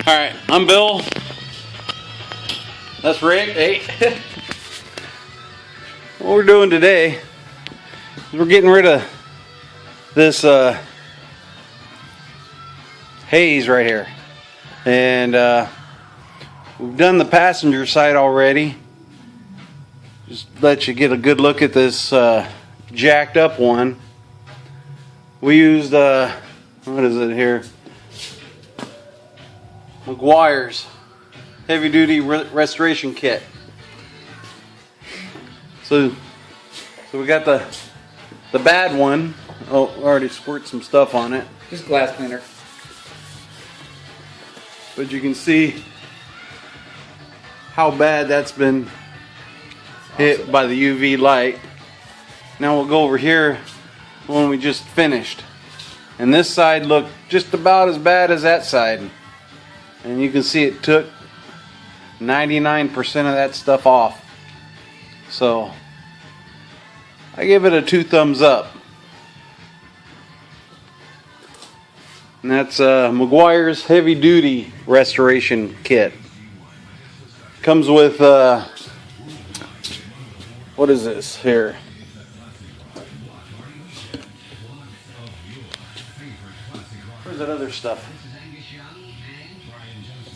Alright, I'm Bill. That's Rick. Hey. What we're doing today is we're getting rid of this haze right here. And we've done the passenger side already. Just let you get a good look at this jacked up one. We used, what is it here? Meguiar's heavy duty restoration kit. So we got the bad one. Oh, already squirt some stuff on it. Just glass cleaner. But you can see how bad that's been hit by the UV light. Now we'll go over here when we just finished. And this side looked just about as bad as that side. And you can see it took 99% of that stuff off. So I give it a 2 thumbs up. And that's Meguiar's heavy duty restoration kit. Comes with what is this here? Where's that other stuff?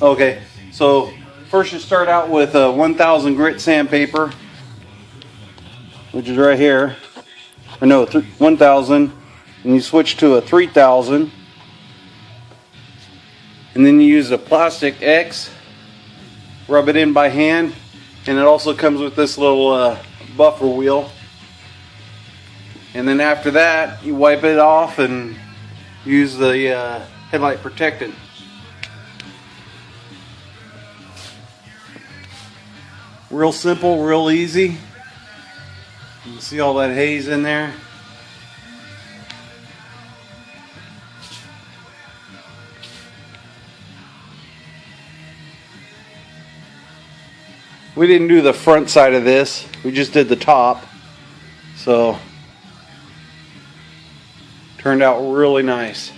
Okay, so first you start out with 1000 grit sandpaper, which is right here. Or no, 1000, and you switch to a 3000, and then you use a plastic X, rub it in by hand, and it also comes with this little buffer wheel. And then after that, you wipe it off and use the headlight protectant. Real simple, real easy. You can see all that haze in there. We didn't do the front side of this, we just did the top. So, turned out really nice.